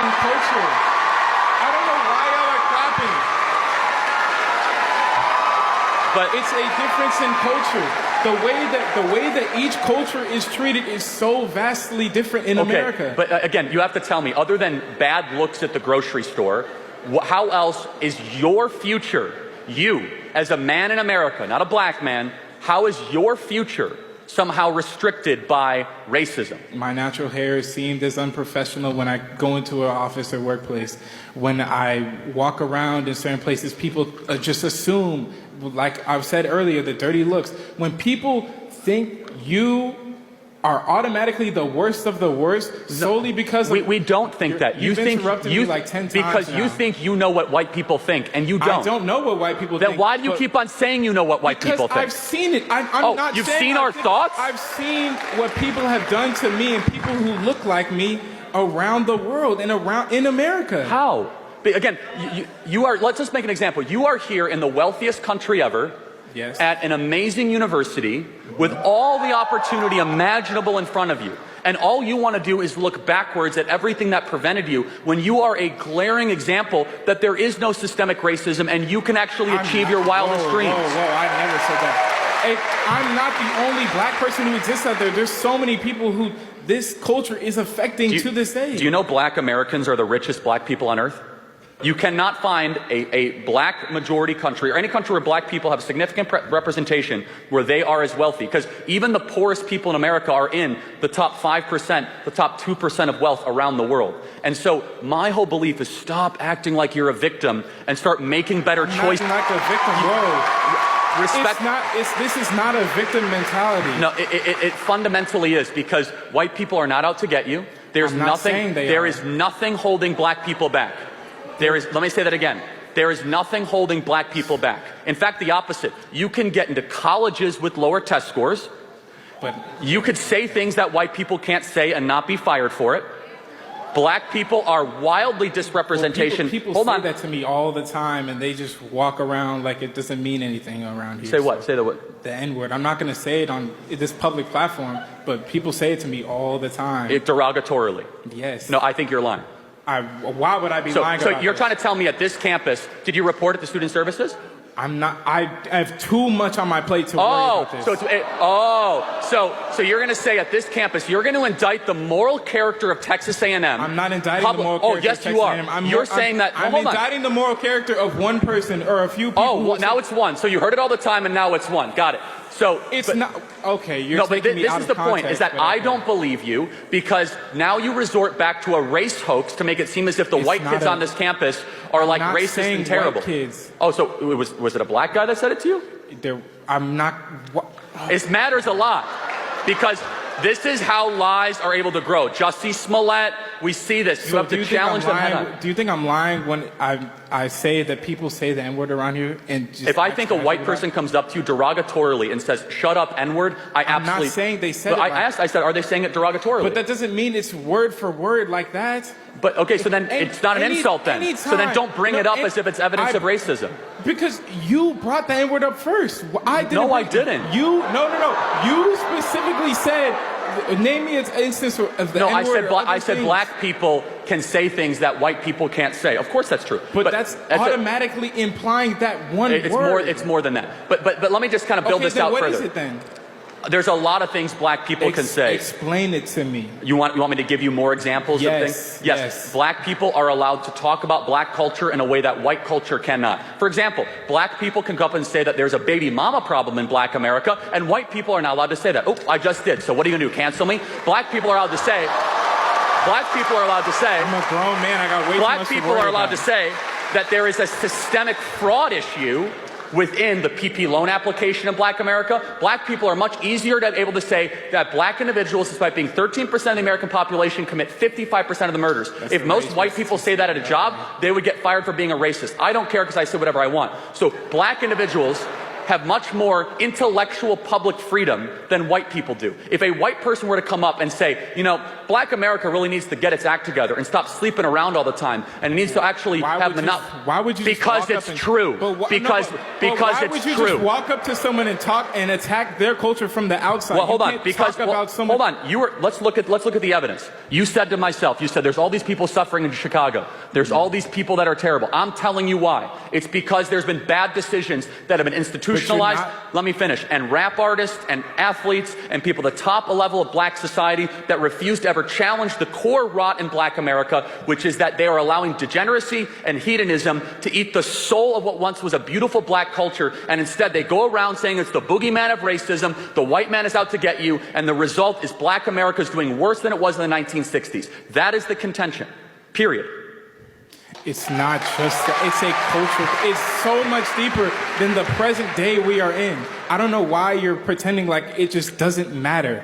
in culture. I don't know why y'all are clapping. But it's a difference in culture. The way that each culture is treated is so vastly different in America. But again, you have to tell me, other than bad looks at the grocery store, how else is your future, you as a man in America, not a black man, how is your future somehow restricted by racism? My natural hair is seen as unprofessional when I go into an office or workplace. When I walk around in certain places, people just assume, like I've said earlier, the dirty looks. When people think you are automatically the worst of the worst solely because we don't think that. You've interrupted me like 10 times because now. you think you know what white people think, and you don't. I don't know what white people think. Then why do you keep on saying you know what white people think? Because I've seen it. I'm not you've saying seen our thoughts? I've seen what people have done to me and people who look like me around the world and in America. How? Again, you are, let's just make an example. You are here in the wealthiest country ever, yes, at an amazing university with all the opportunity imaginable in front of you. And all you want to do is look backwards at everything that prevented you when you are a glaring example that there is no systemic racism and you can actually achieve your wildest dreams. Whoa, I never said that. I'm not the only black person who exists out there. There's so many people who this culture is affecting to this day. Do you know black Americans are the richest black people on earth? You cannot find a black majority country or any country where black people have significant representation where they are as wealthy, because even the poorest people in America are in the top 5%, the top 2% of wealth around the world. And so my whole belief is stop acting like you're a victim and start making better choices. Not like a victim, bro. Respect. This is not a victim mentality. No, it fundamentally is, because white people are not out to get you. There is nothing holding black people back. Let me say that again. There is nothing holding black people back. In fact, the opposite. You can get into colleges with lower test scores. But you could say things that white people can't say and not be fired for it. Black people are wildly disrepresentation. Well, people say that to me all the time, and they just walk around like it doesn't mean anything around here. Say what? Say the what? The N-word. I'm not going to say it on this public platform, but people say it to me all the time. Derogatorily. Yes. No, I think you're lying. Why would I be lying about So you're this? trying to tell me at this campus, did you report it to student services? I'm not. I have too much on my plate to worry about this. So you're going to say at this campus, you're going to indict the moral character of Texas A&M. I'm not indicting the moral character of Texas A&M. Oh, yes, you are. You're saying that. I'm indicting the moral character of one person or a few people. Oh, well, now it's one. So you heard it all the time, and now it's one. Got it. So it's not okay. You're taking me out of context. This is the point: is that I don't believe you, because now you resort back to a race hoax to make it seem as if the white kids on this campus are like racist and terrible. Kids. Oh, so was it a black guy that said it to you? I'm not. It matters a lot, because this is how lies are able to grow. Jussie Smollett, we see this. You have to challenge them head on. Do you think I'm lying when I say that people say the N-word around here? And just if I think a white person comes up to you derogatorily and says, shut up, N-word, I'm not saying they said it. I said, are they saying it derogatorily? But that doesn't mean it's word for word like that. But, okay, so then it's not an insult then. So then don't bring it up as if it's evidence of racism. Because you brought the N-word up first. I didn't. No, I didn't. No. You specifically said, name me an instance of the N-word. No, I said black people can say things that white people can't say. Of course that's true. But that's automatically implying that one word. It's more than that. But let me just kind of build this out further. What is it then? There's a lot of things black people can say. Explain it to me. You want me to give you more examples of things? Yes. Black people are allowed to talk about black culture in a way that white culture cannot. For example, black people can go up and say that there's a baby mama problem in black America, and white people are not allowed to say that. Oh, I just did. So what are you going to do, cancel me? Black people are allowed to say... Black people are allowed to say... I'm a grown man. I got way too much to worry about. Black people are allowed to say that there is a systemic fraud issue within the PP loan application in black America. Black people are much easier to be able to say that black individuals, despite being 13% of the American population, commit 55% of the murders. If most white people say that at a job, they would get fired for being a racist. I don't care, because I say whatever I want. So black individuals have much more intellectual public freedom than white people do. If a white person were to come up and say, you know, black America really needs to get its act together and stop sleeping around all the time, and it needs to actually have why would you because it's true. Because why would you just walk up to someone and talk and attack their culture from the outside? Well, hold on. Hold on. Let's look at the evidence. You said to myself, you said there's all these people suffering in Chicago. There's all these people that are terrible. I'm telling you why. It's because there's been bad decisions that have been institutionalized. Let me finish. And rap artists and athletes and people at the top level of black society that refuse to ever challenge the core rot in black America, which is that they are allowing degeneracy and hedonism to eat the soul of what once was a beautiful black culture, and instead they go around saying it's the boogeyman of racism, the white man is out to get you, and the result is black America is doing worse than it was in the 1960s. That is the contention. Period. It's not just that. It's a culture. It's so much deeper than the present day we are in. I don't know why you're pretending like it just doesn't matter.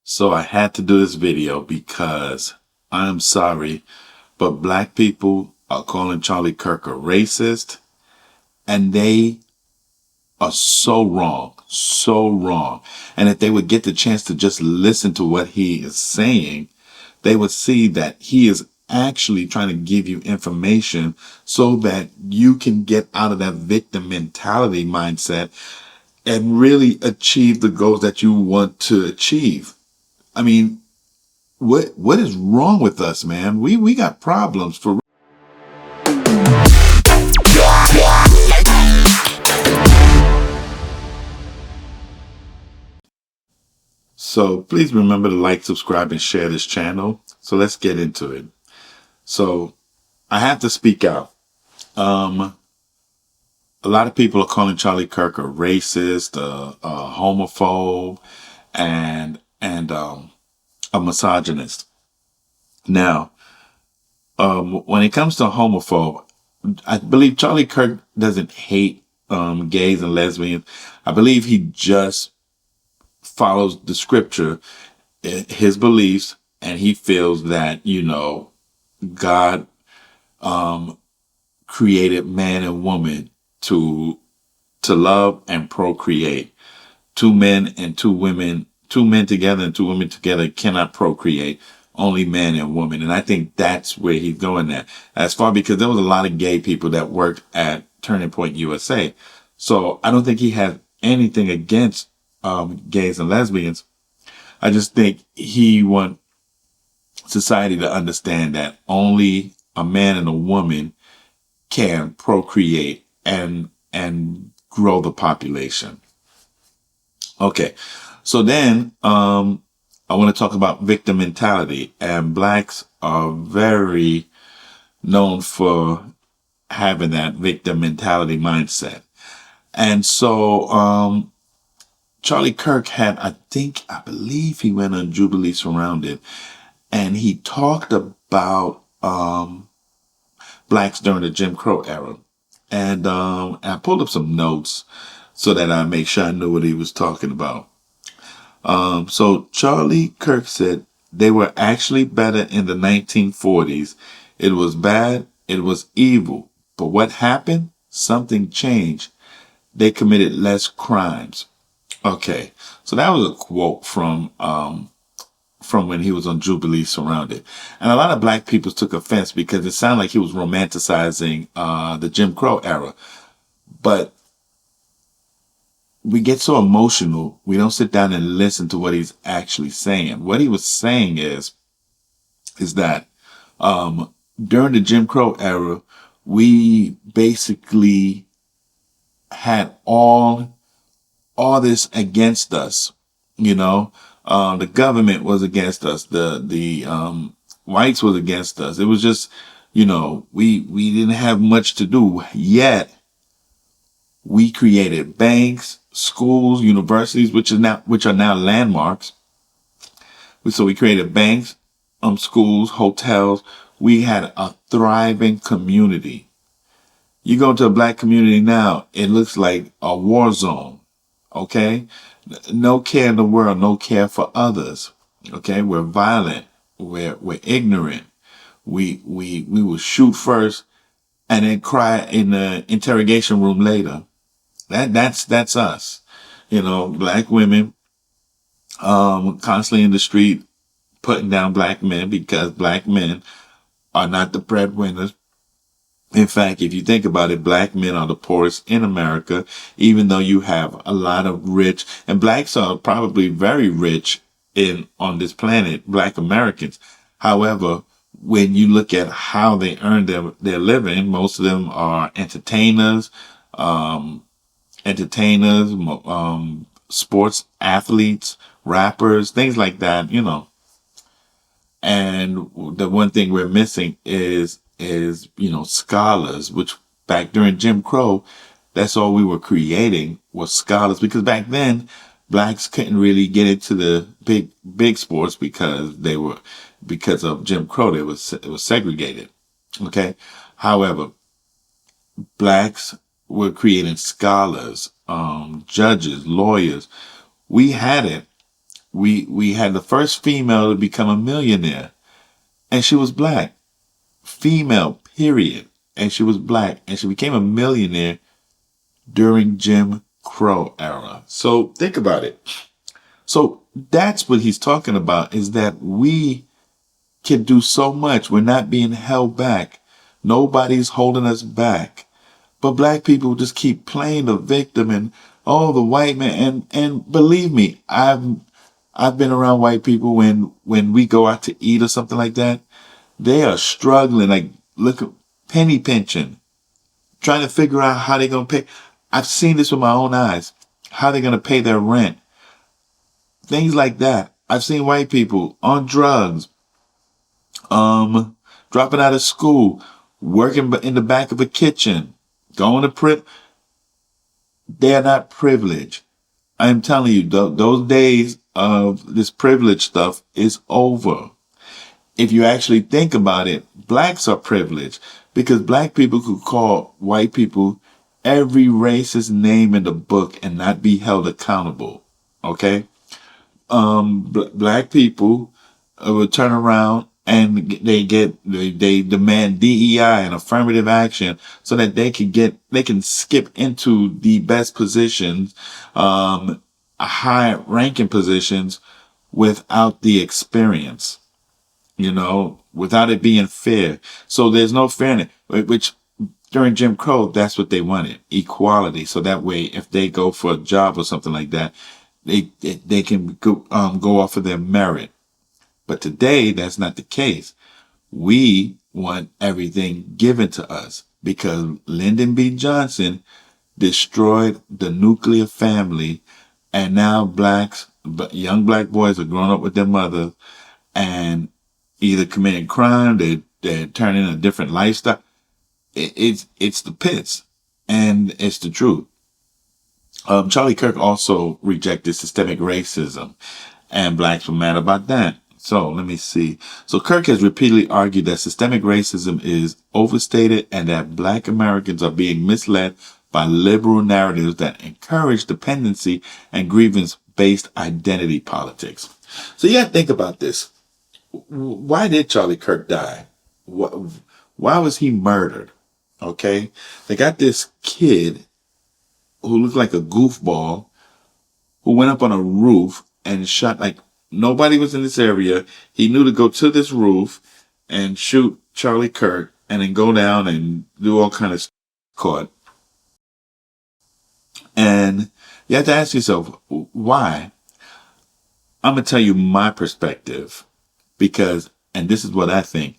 So I had to do this video because I'm sorry, but black people are calling Charlie Kirk a racist, and they are so wrong, so wrong. And if they would get the chance to just listen to what he is saying, they would see that he is actually trying to give you information so that you can get out of that victim mentality mindset and really achieve the goals that you want to achieve. I mean, what is wrong with us, man? We got problems for So please remember to like, subscribe, and share this channel. So let's get into it. So I have to speak out. A lot of people are calling Charlie Kirk a racist, a homophobe, and a misogynist. Now, when it comes to homophobe, I believe Charlie Kirk doesn't hate gays and lesbians. I believe he just follows the scripture, his beliefs, and he feels that, you know, God created man and woman to love and procreate. Two men and two women, two men together and two women together cannot procreate. Only man and woman. And I think that's where he's going at. As far because there was a lot of gay people that worked at Turning Point USA. So I don't think he has anything against gays and lesbians. I just think he wants society to understand that only a man and a woman can procreate and grow the population. Okay. So then, I want to talk about victim mentality, and blacks are very known for having that victim mentality mindset. And so, Charlie Kirk had, I believe he went on Jubilee Surrounded, and he talked about, blacks during the Jim Crow era. And, I pulled up some notes so that I make sure I knew what he was talking about. So Charlie Kirk said they were actually better in the 1940s. It was bad. It was evil. But what happened? Something changed. They committed less crimes. Okay. So that was a quote from when he was on Jubilee Surrounded. And a lot of black people took offense because it sounded like he was romanticizing, the Jim Crow era. But we get so emotional, we don't sit down and listen to what he's actually saying. What he was saying is that, during the Jim Crow era, we basically had all this against us. You know, the government was against us. The whites was against us. It was just, you know, we didn't have much to do, yet we created banks, schools, universities, which are now landmarks. So we created banks, schools, hotels. We had a thriving community. You go to a black community now, it looks like a war zone. Okay? No care in the world, no care for others. Okay? We're violent. We're ignorant. We will shoot first and then cry in the interrogation room later. That's us. Black women, constantly in the street putting down black men because black men are not the breadwinners. In fact, if you think about it, black men are the poorest in America, even though you have a lot of rich, and blacks are probably very rich on this planet, black Americans. However, when you look at how they earn their living, most of them are um, sports athletes, rappers, things like that. And the one thing we're missing is scholars, which back during Jim Crow, that's all we were creating was scholars, because back then blacks couldn't really get into the big sports because of Jim Crow. It was segregated. Okay. However, blacks were creating scholars, judges, lawyers. We had it. We had the first female to become a millionaire, and she was black. Female, period. And she was black, and she became a millionaire during Jim Crow era. So think about it. So that's what he's talking about, is that we can do so much. We're not being held back. Nobody's holding us back. But black people just keep playing the victim and, oh, the white man. And believe me, I've been around white people when we go out to eat or something like that. They are struggling, like, look, penny pinching, trying to figure out how they're going to pay. I've seen this with my own eyes, how they're going to pay their rent. Things like that. I've seen white people on drugs, dropping out of school, working in the back of a kitchen, going to prison. They are not privileged. I'm telling you, those days of this privilege stuff is over. If you actually think about it, blacks are privileged because black people could call white people every racist name in the book and not be held accountable. Okay? Black people would turn around and they demand DEI and affirmative action so that they can skip into the best positions, high ranking positions without the experience. Without it being fair. So there's no fairness, which during Jim Crow, that's what they wanted, equality. So that way, if they go for a job or something like that, they can go off of their merit. But today, that's not the case. We want everything given to us because Lyndon B. Johnson destroyed the nuclear family, and now young black boys are growing up with their mother and either committing crime, they're turning a different lifestyle. It's the pits, and it's the truth. Charlie Kirk also rejected systemic racism, and blacks were mad about that. So let me see. So Kirk has repeatedly argued that systemic racism is overstated and that black Americans are being misled by liberal narratives that encourage dependency and grievance-based identity politics. So you got to think about this. Why did Charlie Kirk die? Why was he murdered? Okay. They got this kid who looked like a goofball who went up on a roof and shot, like nobody was in this area. He knew to go to this roof and shoot Charlie Kirk and then go down and do all kind of stuff. Caught. And you have to ask yourself, why? I'm going to tell you my perspective. Because, and this is what I think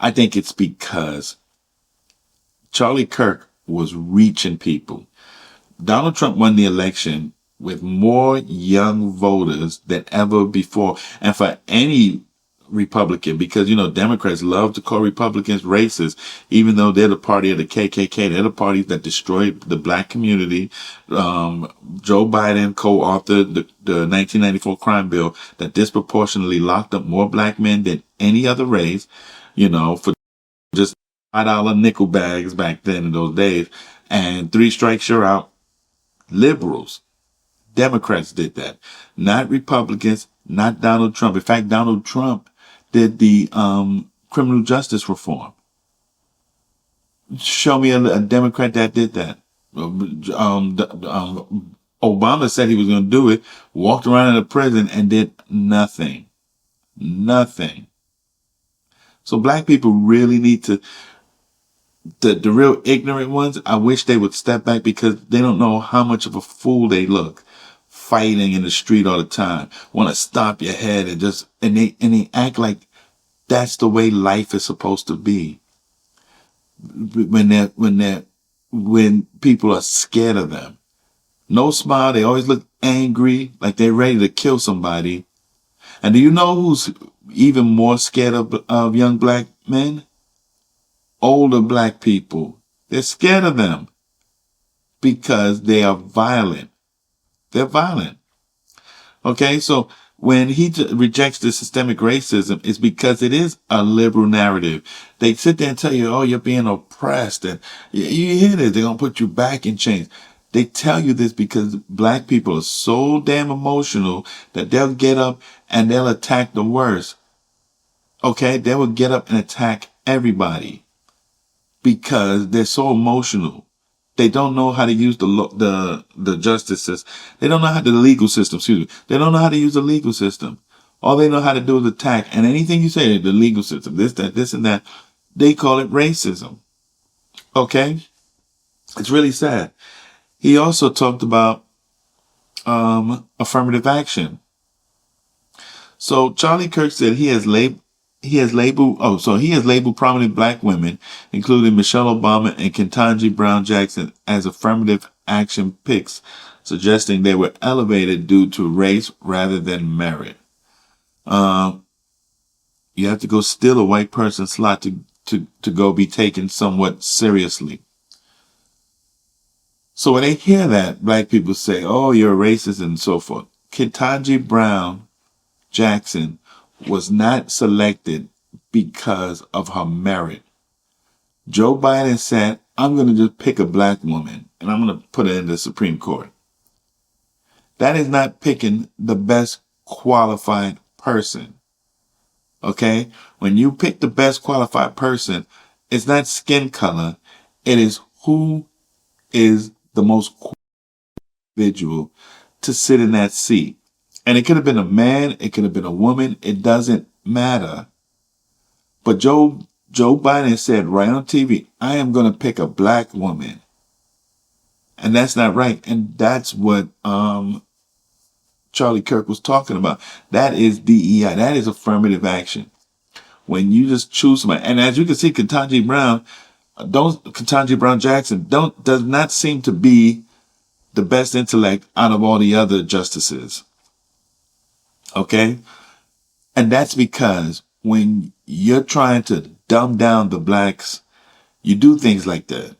it's because Charlie Kirk was reaching people. Donald Trump won the election with more young voters than ever before. And for any Republican, because, Democrats love to call Republicans racist, even though they're the party of the KKK. They're the party that destroyed the black community. Joe Biden co-authored the 1994 crime bill that disproportionately locked up more black men than any other race, for just $5 nickel bags back then in those days. And 3 strikes, you're out. Liberals, Democrats did that, not Republicans, not Donald Trump. In fact, Donald Trump did the criminal justice reform. Show me a Democrat that did that. Obama said he was going to do it, walked around in a prison and did nothing. Nothing. So black people really need to, the real ignorant ones, I wish they would step back because they don't know how much of a fool they look. Fighting in the street all the time, want to stomp your head and they act like that's the way life is supposed to be. When people are scared of them. No smile, they always look angry, like they're ready to kill somebody. And do you know who's even more scared of young black men? Older black people. They're scared of them because they are violent. They're violent. Okay, so when he rejects the systemic racism, it's because it is a liberal narrative. They sit there and tell you, oh, you're being oppressed. And you hear this, they're going to put you back in chains. They tell you this because black people are so damn emotional that they'll get up and they'll attack the worst. Okay, they will get up and attack everybody because they're so emotional. They don't know how to use the justice system. They don't know how the legal system, excuse me. They don't know how to use the legal system. All they know how to do is attack. And anything you say, the legal system, this, and that, they call it racism. Okay? It's really sad. He also talked about affirmative action. So Charlie Kirk said he has labeled prominent black women, including Michelle Obama and Ketanji Brown Jackson, as affirmative action picks, suggesting they were elevated due to race rather than merit. You have to go steal a white person's slot to go be taken somewhat seriously. So when they hear that, black people say, oh, you're a racist and so forth. Ketanji Brown Jackson was not selected because of her merit. Joe Biden said, I'm going to just pick a black woman and I'm going to put her in the Supreme Court. That is not picking the best qualified person. Okay? When you pick the best qualified person, it's not skin color. It is who is the most individual to sit in that seat. And it could have been a man. It could have been a woman. It doesn't matter. But Joe Biden said right on TV, I am going to pick a black woman. And that's not right. And that's what Charlie Kirk was talking about. That is DEI. That is affirmative action. When you just choose somebody. And as you can see, Ketanji Brown Jackson does not seem to be the best intellect out of all the other justices. Okay? And that's because when you're trying to dumb down the blacks, you do things like that.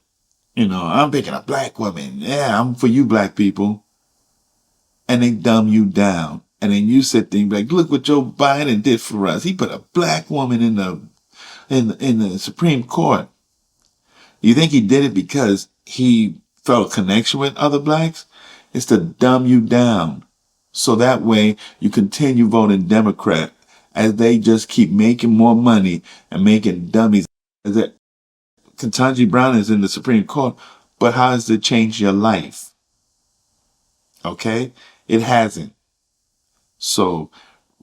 You know, I'm picking a black woman. Yeah, I'm for you black people. And they dumb you down. And then you sit there and be like, look what Joe Biden did for us. He put a black woman in the Supreme Court. You think he did it because he felt a connection with other blacks? It's to dumb you down. So that way you continue voting Democrat as they just keep making more money and making dummies. Ketanji Brown is in the Supreme Court, but how has it changed your life? Okay? It hasn't. So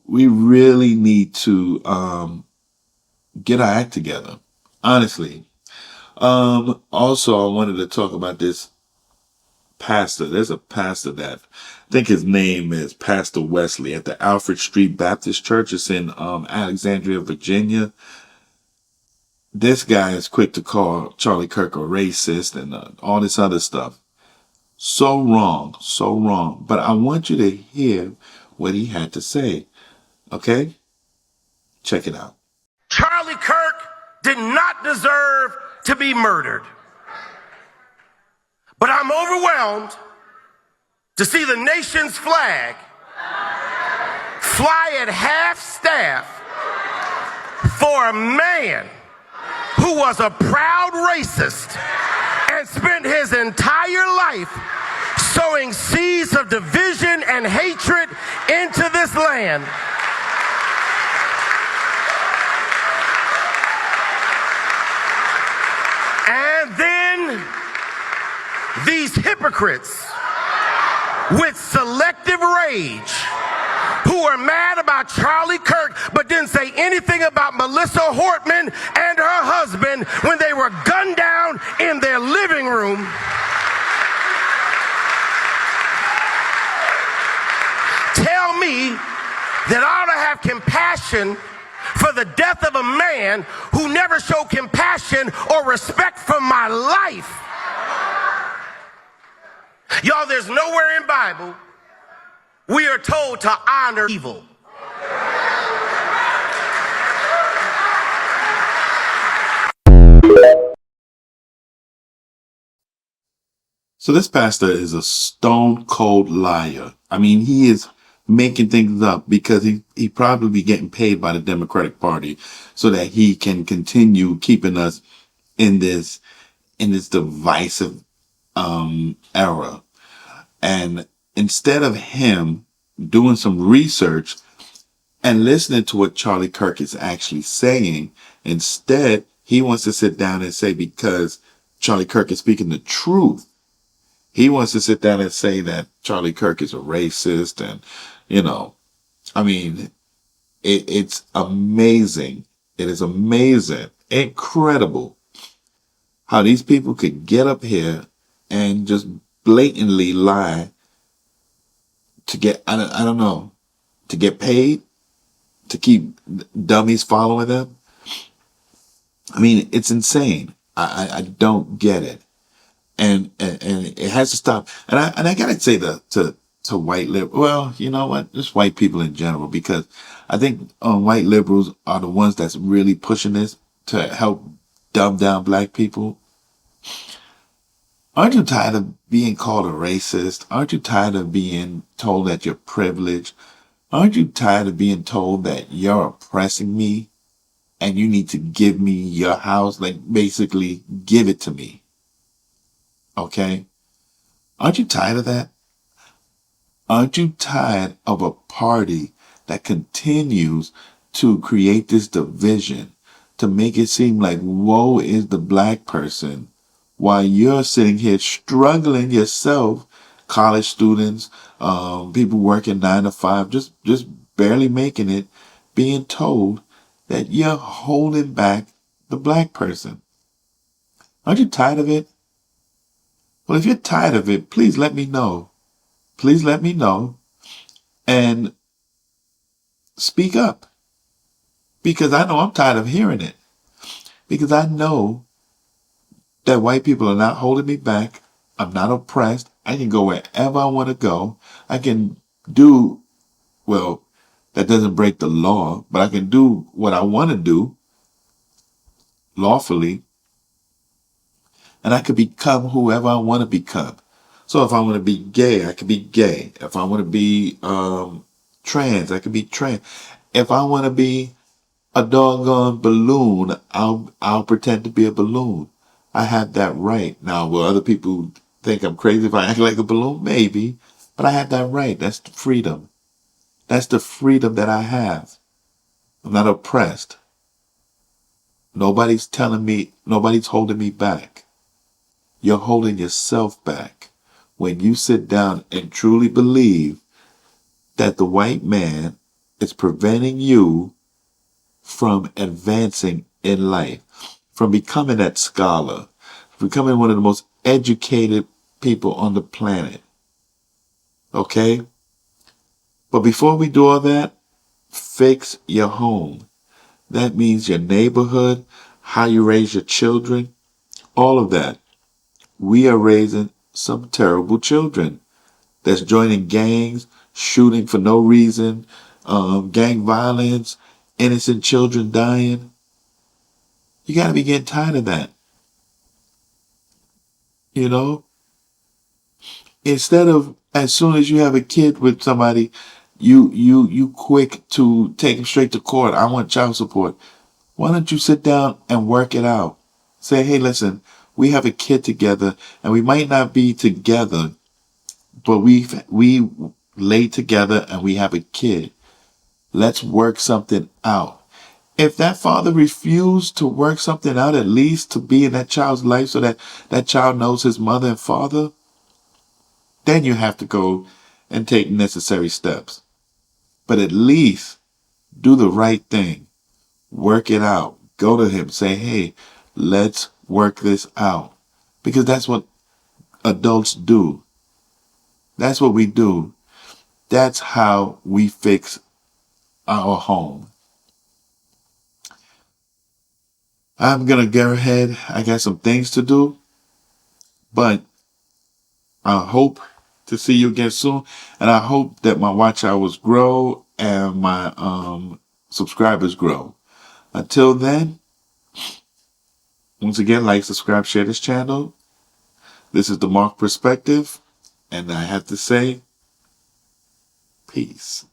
we really need to get our act together. Honestly. Also, I wanted to talk about this pastor. There's a pastor that I think his name is Pastor Wesley at the Alfred Street Baptist Church. It's in Alexandria, Virginia. This guy is quick to call Charlie Kirk a racist and all this other stuff. So wrong, so wrong. But I want you to hear what he had to say. Okay? Check it out. Charlie Kirk did not deserve to be murdered. But I'm overwhelmed to see the nation's flag fly at half staff for a man who was a proud racist and spent his entire life sowing seeds of division and hatred into this land. These hypocrites with selective rage who are mad about Charlie Kirk but didn't say anything about Melissa Hortman and her husband when they were gunned down in their living room. Tell me that I ought to have compassion for the death of a man who never showed compassion or respect for my life. Y'all, there's nowhere in Bible we are told to honor evil. So this pastor is a stone cold liar. I mean, he is making things up because he probably be getting paid by the Democratic Party so that he can continue keeping us in this divisive era. And instead of him doing some research and listening to what Charlie Kirk is actually saying, instead he wants to sit down and say, because Charlie Kirk is speaking the truth, he wants to sit down and say that Charlie Kirk is a racist. And, I mean, it's amazing. It is amazing, incredible how these people could get up here and just blatantly lie to get, I don't know, to get paid, to keep dummies following them. I mean, it's insane. I don't get it. And it has to stop. And I gotta say to white liberals, well, you know what? Just white people in general, because I think white liberals are the ones that's really pushing this to help dumb down black people. Aren't you tired of being called a racist? Aren't you tired of being told that you're privileged? Aren't you tired of being told that you're oppressing me and you need to give me your house? Like, basically, give it to me. Okay? Aren't you tired of that? Aren't you tired of a party that continues to create this division to make it seem like woe is the black person, while you're sitting here struggling yourself, college students, people working 9 to 5, just barely making it, being told that you're holding back the black person? Aren't you tired of it? Well, if you're tired of it, please let me know. Please let me know and speak up, because I know I'm tired of hearing it, because I know that white people are not holding me back. I'm not oppressed. I can go wherever I want to go. I can do, well, that doesn't break the law, but I can do what I want to do lawfully. And I could become whoever I want to become. So if I want to be gay, I can be gay. If I want to be trans, I can be trans. If I want to be a doggone balloon, I'll pretend to be a balloon. I have that right. Now, will other people think I'm crazy if I act like a balloon? Maybe. But I have that right. That's the freedom. That's the freedom that I have. I'm not oppressed. Nobody's telling me, nobody's holding me back. You're holding yourself back when you sit down and truly believe that the white man is preventing you from advancing in life, from becoming that scholar, becoming one of the most educated people on the planet. Okay? But before we do all that, fix your home. That means your neighborhood, how you raise your children, all of that. We are raising some terrible children that's joining gangs, shooting for no reason, gang violence, innocent children dying. You got to be getting tired of that. You know? Instead of, as soon as you have a kid with somebody, you quick to take him straight to court. I want child support. Why don't you sit down and work it out? Say, hey, listen, we have a kid together, and we might not be together, but we lay together and we have a kid. Let's work something out. If that father refused to work something out, at least to be in that child's life so that that child knows his mother and father, then you have to go and take necessary steps. But at least do the right thing. Work it out. Go to him. Say, hey, let's work this out. Because that's what adults do. That's what we do. That's how we fix our home. I'm going to go ahead. I got some things to do. But I hope to see you again soon. And I hope that my watch hours grow and my subscribers grow. Until then, once again, like, subscribe, share this channel. This is the Marc Perspective. And I have to say, peace.